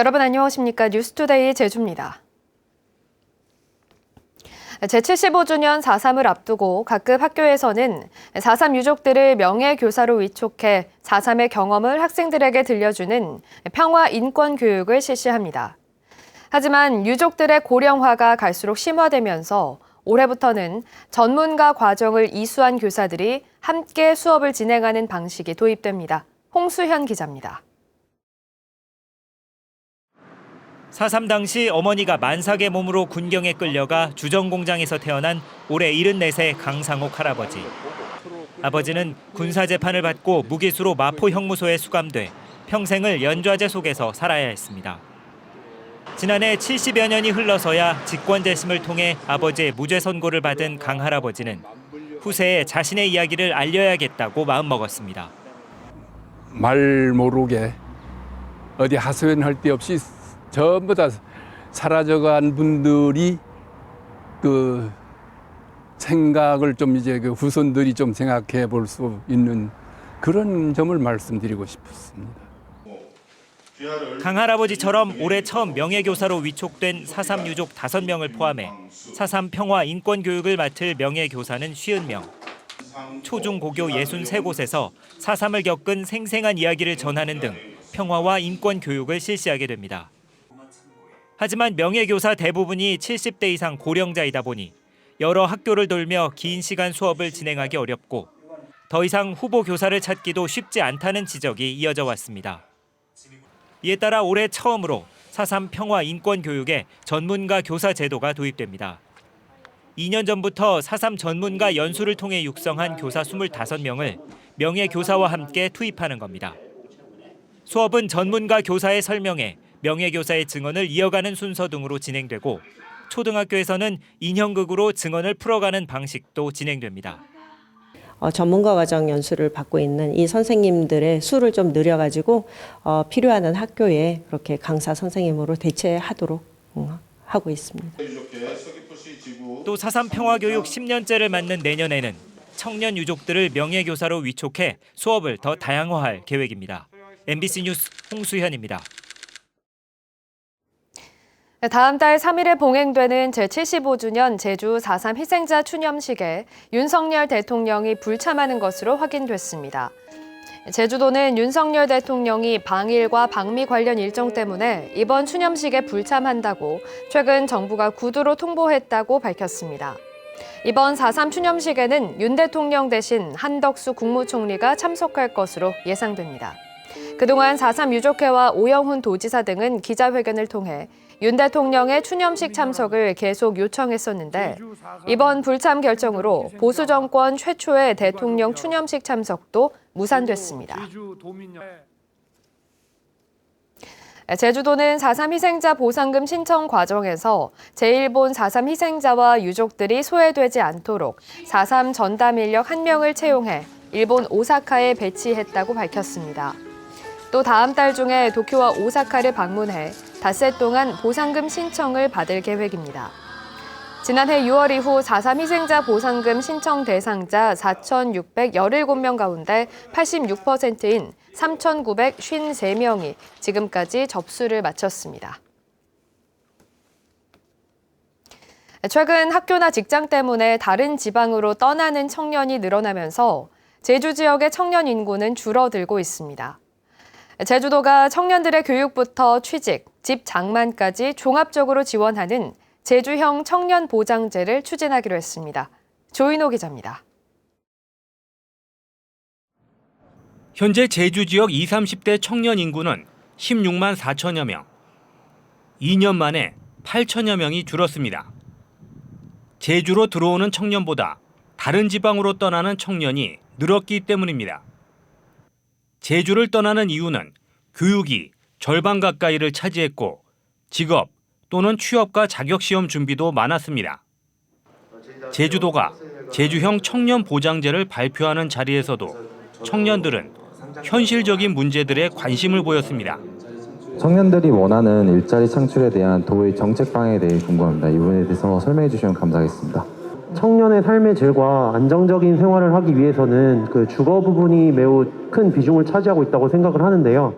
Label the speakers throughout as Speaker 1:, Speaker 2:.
Speaker 1: 여러분 안녕하십니까? 뉴스투데이 제주입니다. 제75주년 4.3을 앞두고 각급 학교에서는 4.3 유족들을 명예교사로 위촉해 4.3의 경험을 학생들에게 들려주는 평화 인권 교육을 실시합니다. 하지만 유족들의 고령화가 갈수록 심화되면서 올해부터는 전문가 과정을 이수한 교사들이 함께 수업을 진행하는 방식이 도입됩니다. 홍수현 기자입니다.
Speaker 2: 4.3 당시 어머니가 만삭의 몸으로 군경에 끌려가 주정공장에서 태어난 올해 74세 강상옥 할아버지. 아버지는 군사재판을 받고 무기수로 마포 형무소에 수감돼 평생을 연좌제 속에서 살아야 했습니다. 지난해 70여 년이 흘러서야 직권재심을 통해 아버지의 무죄 선고를 받은 강 할아버지는 후세에 자신의 이야기를 알려야겠다고 마음먹었습니다.
Speaker 3: 말 모르게 어디 하소연할 데 없이 전부 다 사라져간 분들이 그 생각을 좀 이제 그 후손들이 좀 생각해 볼 수 있는 그런 점을 말씀드리고 싶습니다.
Speaker 2: 강 할아버지처럼 올해 처음 명예교사로 위촉된 4.3 유족 5명을 포함해 4.3 평화 인권 교육을 맡을 명예교사는 50명. 초중 고교 63곳에서 4.3을 겪은 생생한 이야기를 전하는 등 평화와 인권 교육을 실시하게 됩니다. 하지만 명예교사 대부분이 70대 이상 고령자이다 보니 여러 학교를 돌며 긴 시간 수업을 진행하기 어렵고 더 이상 후보 교사를 찾기도 쉽지 않다는 지적이 이어져 왔습니다. 이에 따라 올해 처음으로 4.3 평화 인권 교육에 전문가 교사 제도가 도입됩니다. 2년 전부터 4.3 전문가 연수를 통해 육성한 교사 25명을 명예교사와 함께 투입하는 겁니다. 수업은 전문가 교사의 설명에 명예교사의 증언을 이어가는 순서 등으로 진행되고 초등학교에서는 인형극으로 증언을 풀어가는 방식도 진행됩니다.
Speaker 4: 전문가 과정 연수를 받고 있는 이 선생님들의 수를 좀 늘려가지고 필요한 학교에 그렇게 강사 선생님으로 대체하도록 하고 있습니다.
Speaker 2: 또 4.3 평화교육 10년째를 맞는 내년에는 청년 유족들을 명예교사로 위촉해 수업을 더 다양화할 계획입니다. MBC 뉴스 홍수현입니다.
Speaker 1: 다음 달 3일에 봉행되는 제75주년 제주 4.3 희생자 추념식에 윤석열 대통령이 불참하는 것으로 확인됐습니다. 제주도는 윤석열 대통령이 방일과 방미 관련 일정 때문에 이번 추념식에 불참한다고 최근 정부가 구두로 통보했다고 밝혔습니다. 이번 4.3 추념식에는 윤 대통령 대신 한덕수 국무총리가 참석할 것으로 예상됩니다. 그동안 4.3 유족회와 오영훈 도지사 등은 기자회견을 통해 윤 대통령의 추념식 참석을 계속 요청했었는데 이번 불참 결정으로 보수 정권 최초의 대통령 추념식 참석도 무산됐습니다. 제주도는 4.3 희생자 보상금 신청 과정에서 제1본 4.3 희생자와 유족들이 소외되지 않도록 4.3 전담 인력 1명을 채용해 일본 오사카에 배치했다고 밝혔습니다. 또 다음 달 중에 도쿄와 오사카를 방문해 닷새 동안 보상금 신청을 받을 계획입니다. 지난해 6월 이후 4.3 희생자 보상금 신청 대상자 4,617명 가운데 86%인 3,953명이 지금까지 접수를 마쳤습니다. 최근 학교나 직장 때문에 다른 지방으로 떠나는 청년이 늘어나면서 제주 지역의 청년 인구는 줄어들고 있습니다. 제주도가 청년들의 교육부터 취직, 집 장만까지 종합적으로 지원하는 제주형 청년 보장제를 추진하기로 했습니다. 조인호 기자입니다.
Speaker 5: 현재 제주 지역 20, 30대 청년 인구는 16만 4천여 명. 2년 만에 8천여 명이 줄었습니다. 제주로 들어오는 청년보다 다른 지방으로 떠나는 청년이 늘었기 때문입니다. 제주를 떠나는 이유는 교육이 절반 가까이를 차지했고 직업 또는 취업과 자격시험 준비도 많았습니다. 제주도가 제주형 청년 보장제를 발표하는 자리에서도 청년들은 현실적인 문제들에 관심을 보였습니다.
Speaker 6: 청년들이 원하는 일자리 창출에 대한 도의 정책 방향에 대해 궁금합니다. 이 부분에 대해서 설명해 주시면 감사하겠습니다.
Speaker 7: 청년의 삶의 질과 안정적인 생활을 하기 위해서는 그 주거 부분이 매우 큰 비중을 차지하고 있다고 생각을 하는데요.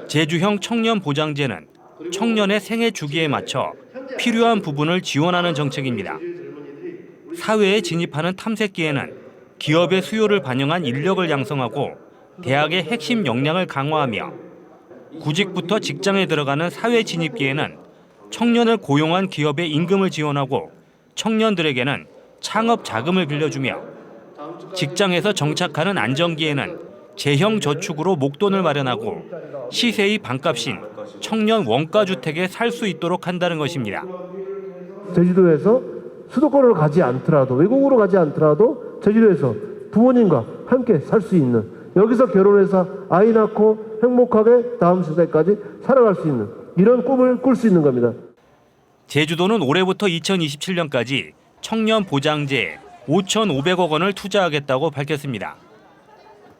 Speaker 5: 제주형 청년 보장제는 청년의 생애 주기에 맞춰 필요한 부분을 지원하는 정책입니다. 사회에 진입하는 탐색기에는 기업의 수요를 반영한 인력을 양성하고 대학의 핵심 역량을 강화하며 구직부터 직장에 들어가는 사회 진입기에는 청년을 고용한 기업의 임금을 지원하고 청년들에게는 창업 자금을 빌려주며 직장에서 정착하는 안정기에는 재형 저축으로 목돈을 마련하고 시세의 반값인 청년 원가주택에 살 수 있도록 한다는 것입니다.
Speaker 7: 제주도에서 수도권으로 가지 않더라도 외국으로 가지 않더라도 제주도에서 부모님과 함께 살 수 있는, 여기서 결혼해서 아이 낳고 행복하게 다음 세대까지 살아갈 수 있는 이런 꿈을 꿀 수 있는 겁니다.
Speaker 5: 제주도는 올해부터 2027년까지 청년 보장제에 5,500억 원을 투자하겠다고 밝혔습니다.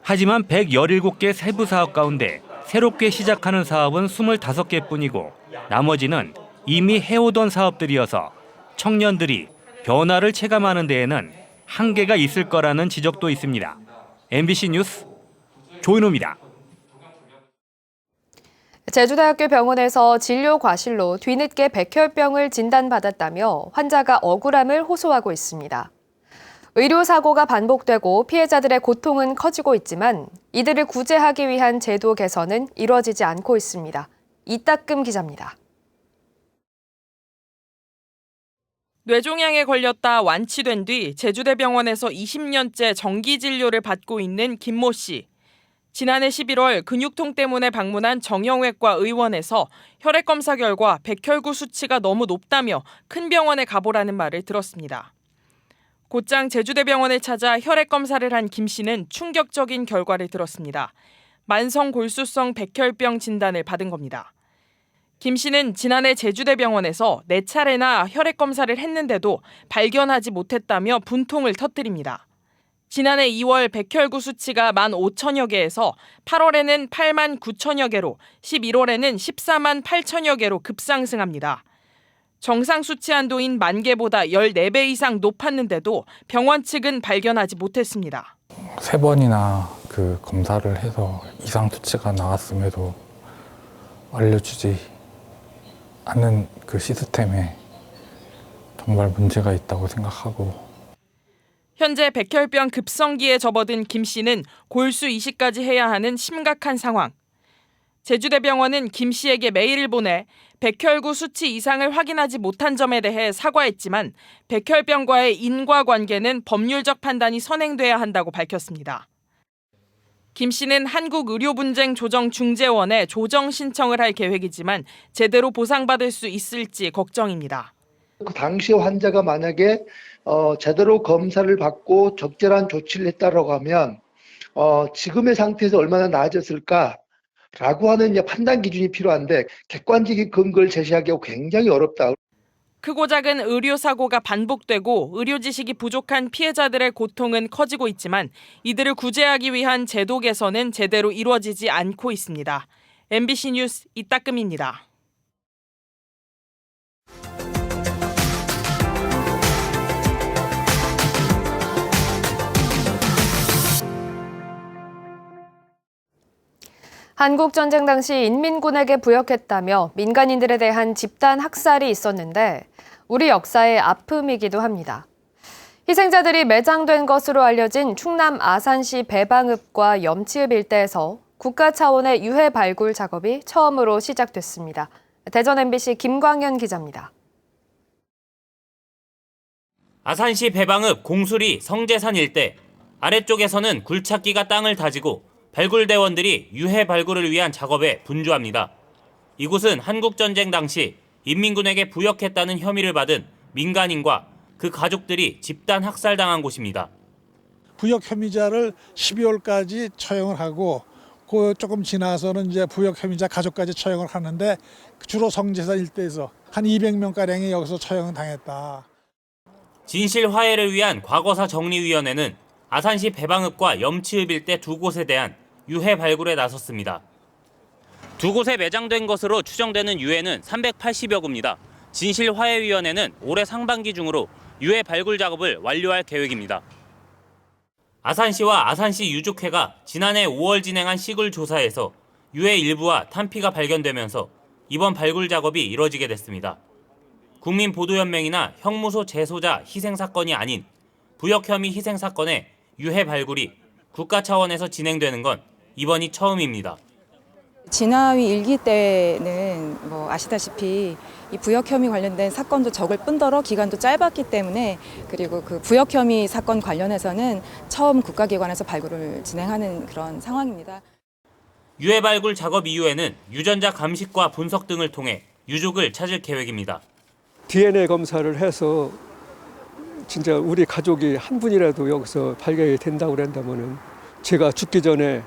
Speaker 5: 하지만 117개 세부 사업 가운데 새롭게 시작하는 사업은 25개뿐이고 나머지는 이미 해오던 사업들이어서 청년들이 변화를 체감하는 데에는 한계가 있을 거라는 지적도 있습니다. MBC 뉴스 조인호입니다.
Speaker 1: 제주대학교 병원에서 진료 과실로 뒤늦게 백혈병을 진단받았다며 환자가 억울함을 호소하고 있습니다. 의료사고가 반복되고 피해자들의 고통은 커지고 있지만 이들을 구제하기 위한 제도 개선은 이루어지지 않고 있습니다. 이따금 기자입니다.
Speaker 8: 뇌종양에 걸렸다 완치된 뒤 제주대병원에서 20년째 정기 진료를 받고 있는 김모 씨. 지난해 11월 근육통 때문에 방문한 정형외과 의원에서 혈액검사 결과 백혈구 수치가 너무 높다며 큰 병원에 가보라는 말을 들었습니다. 곧장 제주대병원을 찾아 혈액검사를 한 김 씨는 충격적인 결과를 들었습니다. 만성 골수성 백혈병 진단을 받은 겁니다. 김 씨는 지난해 제주대병원에서 4차례나 혈액검사를 했는데도 발견하지 못했다며 분통을 터뜨립니다. 지난해 2월 백혈구 수치가 15,000여 개에서 8월에는 89,000여 개로 11월에는 14만 8천여 개로 급상승합니다. 정상 수치 한도인 10,000개보다 14배 이상 높았는데도 병원 측은 발견하지 못했습니다.
Speaker 9: 3번이나 그 검사를 해서 이상 수치가 나왔음에도 알려주지 않는 그 시스템에 정말 문제가 있다고 생각하고,
Speaker 8: 현재 백혈병 급성기에 접어든 김 씨는 골수 이식까지 해야 하는 심각한 상황. 제주대병원은 김 씨에게 메일을 보내 백혈구 수치 이상을 확인하지 못한 점에 대해 사과했지만 백혈병과의 인과관계는 법률적 판단이 선행돼야 한다고 밝혔습니다. 김 씨는 한국의료분쟁조정중재원에 조정 신청을 할 계획이지만 제대로 보상받을 수 있을지 걱정입니다.
Speaker 10: 그 당시 환자가 만약에 제대로 검사를 받고 적절한 조치를 했다라고 하면 지금의 상태에서 얼마나 나아졌을까라고 하는 판단 기준이 필요한데 객관적인 근거를 제시하기가 굉장히 어렵다.
Speaker 8: 크고 작은 의료사고가 반복되고 의료 지식이 부족한 피해자들의 고통은 커지고 있지만 이들을 구제하기 위한 제도 개선은 제대로 이루어지지 않고 있습니다. MBC 뉴스 이따금입니다.
Speaker 1: 한국전쟁 당시 인민군에게 부역했다며 민간인들에 대한 집단 학살이 있었는데 우리 역사의 아픔이기도 합니다. 희생자들이 매장된 것으로 알려진 충남 아산시 배방읍과 염치읍 일대에서 국가 차원의 유해 발굴 작업이 처음으로 시작됐습니다. 대전 MBC 김광현 기자입니다.
Speaker 11: 아산시 배방읍 공수리 성제산 일대 아래쪽에서는 굴착기가 땅을 다지고 발굴대원들이 유해 발굴을 위한 작업에 분주합니다. 이곳은 한국전쟁 당시 인민군에게 부역했다는 혐의를 받은 민간인과 그 가족들이 집단 학살당한 곳입니다.
Speaker 12: 부역 혐의자를 12월까지 처형을 하고 그 조금 지나서는 이제 부역 혐의자 가족까지 처형을 하는데 주로 성제산 일대에서 한 200명가량이 여기서 처형을 당했다.
Speaker 11: 진실 화해를 위한 과거사 정리위원회는 아산시 배방읍과 염치읍 일대 두 곳에 대한 유해 발굴에 나섰습니다. 두 곳에 매장된 것으로 추정되는 유해는 380여 구입니다. 진실화해위원회는 올해 상반기 중으로 유해 발굴 작업을 완료할 계획입니다. 아산시와 아산시 유족회가 지난해 5월 진행한 시굴 조사에서 유해 일부와 탄피가 발견되면서 이번 발굴 작업이 이뤄지게 됐습니다. 국민보도연맹이나 형무소 재소자 희생사건이 아닌 부역 혐의 희생사건의 유해 발굴이 국가 차원에서 진행되는 건 이번이 처음입니다.
Speaker 13: 진화위 1기 때는 아시다시피 이 부역 혐의 관련된 사건도 적을 뿐더러 기간도 짧았기 때문에, 그리고 그 부역 혐의 사건 관련해서는 처음 국가기관에서 발굴을 진행하는 그런 상황입니다.
Speaker 11: 유해 발굴 작업 이후에는 유전자 감식과 분석 등을 통해 유족을 찾을 계획입니다.
Speaker 14: DNA 검사를 해서 진짜 우리 가족이 한 분이라도 여기서 발견이 된다고 그런다면은 제가 죽기 전에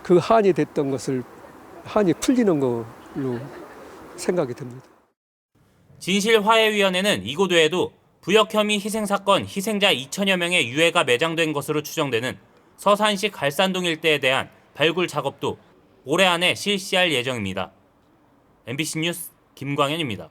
Speaker 14: 그 한이 됐던 것을 한이 풀리는 걸로 생각이 듭니다.
Speaker 11: 진실화해위원회는 이곳 외에도 부역 혐의 희생사건 희생자 2천여 명의 유해가 매장된 것으로 추정되는 서산시 갈산동 일대에 대한 발굴 작업도 올해 안에 실시할 예정입니다. MBC 뉴스 김광현입니다.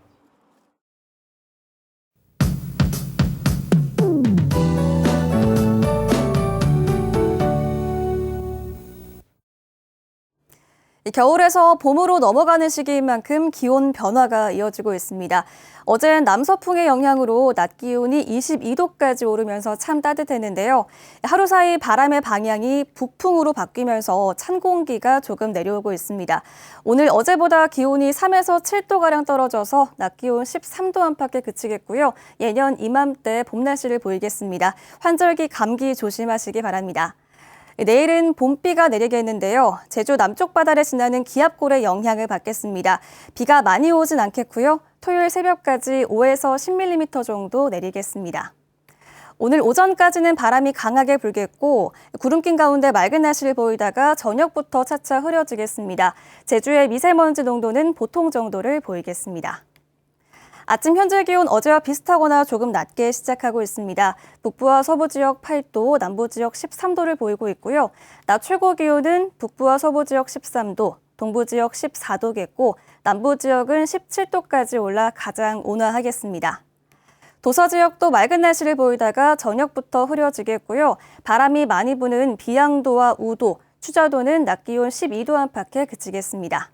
Speaker 15: 겨울에서 봄으로 넘어가는 시기인 만큼 기온 변화가 이어지고 있습니다. 어제는 남서풍의 영향으로 낮 기온이 22도까지 오르면서 참 따뜻했는데요. 하루 사이 바람의 방향이 북풍으로 바뀌면서 찬 공기가 조금 내려오고 있습니다. 오늘 어제보다 기온이 3에서 7도가량 떨어져서 낮 기온 13도 안팎에 그치겠고요. 예년 이맘때 봄 날씨를 보이겠습니다. 환절기 감기 조심하시기 바랍니다. 내일은 봄비가 내리겠는데요. 제주 남쪽 바다를 지나는 기압골의 영향을 받겠습니다. 비가 많이 오진 않겠고요. 토요일 새벽까지 5에서 10mm 정도 내리겠습니다. 오늘 오전까지는 바람이 강하게 불겠고 구름 낀 가운데 맑은 날씨를 보이다가 저녁부터 차차 흐려지겠습니다. 제주의 미세먼지 농도는 보통 정도를 보이겠습니다. 아침 현재 기온 어제와 비슷하거나 조금 낮게 시작하고 있습니다. 북부와 서부 지역 8도, 남부 지역 13도를 보이고 있고요. 낮 최고 기온은 북부와 서부 지역 13도, 동부 지역 14도겠고 남부 지역은 17도까지 올라 가장 온화하겠습니다. 도서 지역도 맑은 날씨를 보이다가 저녁부터 흐려지겠고요. 바람이 많이 부는 비양도와 우도, 추자도는 낮 기온 12도 안팎에 그치겠습니다.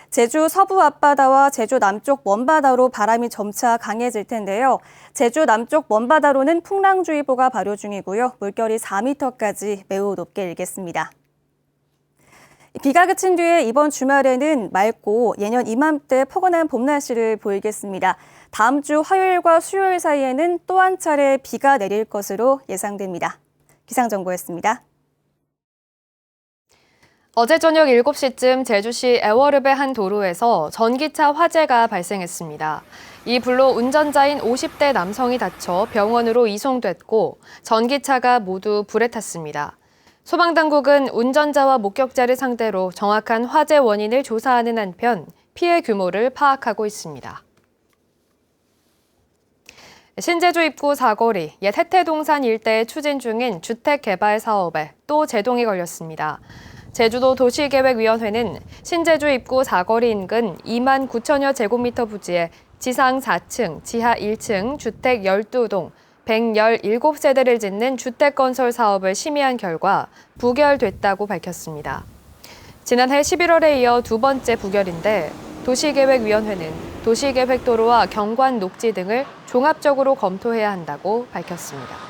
Speaker 15: 제주 서부 앞바다와 제주 남쪽 먼바다로 바람이 점차 강해질 텐데요. 제주 남쪽 먼바다로는 풍랑주의보가 발효 중이고요. 물결이 4m까지 매우 높게 일겠습니다. 비가 그친 뒤에 이번 주말에는 맑고 예년 이맘때 포근한 봄 날씨를 보이겠습니다. 다음 주 화요일과 수요일 사이에는 또 한 차례 비가 내릴 것으로 예상됩니다. 기상정보였습니다.
Speaker 1: 어제 저녁 7시쯤 제주시 애월읍의 한 도로에서 전기차 화재가 발생했습니다. 이 불로 운전자인 50대 남성이 다쳐 병원으로 이송됐고 전기차가 모두 불에 탔습니다. 소방당국은 운전자와 목격자를 상대로 정확한 화재 원인을 조사하는 한편 피해 규모를 파악하고 있습니다. 신제주 입구 사거리 옛 해태동산 일대에 추진 중인 주택개발 사업에 또 제동이 걸렸습니다. 제주도 도시계획위원회는 신제주 입구 사거리 인근 2만 9천여 제곱미터 부지에 지상 4층, 지하 1층 주택 12동, 117세대를 짓는 주택건설 사업을 심의한 결과 부결됐다고 밝혔습니다. 지난해 11월에 이어 두 번째 부결인데 도시계획위원회는 도시계획도로와 경관 녹지 등을 종합적으로 검토해야 한다고 밝혔습니다.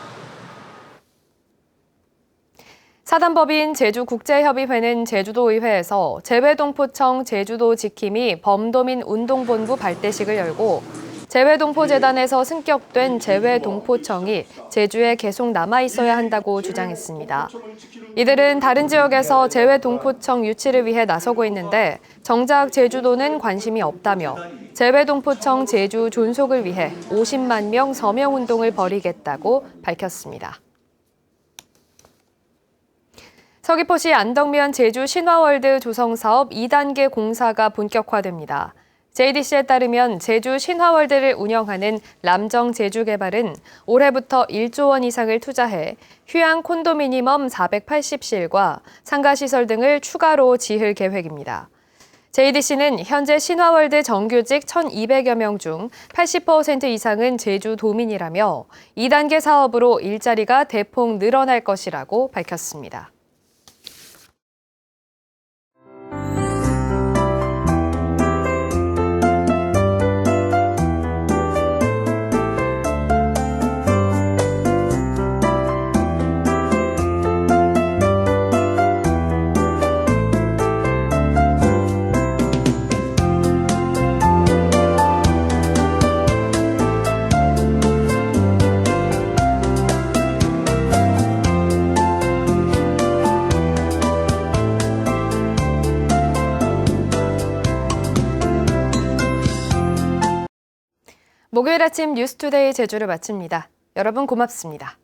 Speaker 1: 사단법인 제주국제협의회는 제주도의회에서 재외동포청 제주도 지킴이 범도민 운동본부 발대식을 열고 재외동포재단에서 승격된 재외동포청이 제주에 계속 남아있어야 한다고 주장했습니다. 이들은 다른 지역에서 재외동포청 유치를 위해 나서고 있는데 정작 제주도는 관심이 없다며 재외동포청 제주 존속을 위해 50만 명 서명운동을 벌이겠다고 밝혔습니다. 서귀포시 안덕면 제주 신화월드 조성사업 2단계 공사가 본격화됩니다. JDC에 따르면 제주 신화월드를 운영하는 람정 제주개발은 올해부터 1조 원 이상을 투자해 휴양 콘도미니엄 480실과 상가시설 등을 추가로 지을 계획입니다. JDC는 현재 신화월드 정규직 1,200여 명 중 80% 이상은 제주도민이라며 2단계 사업으로 일자리가 대폭 늘어날 것이라고 밝혔습니다. 목요일 아침 뉴스투데이 제주를 마칩니다. 여러분 고맙습니다.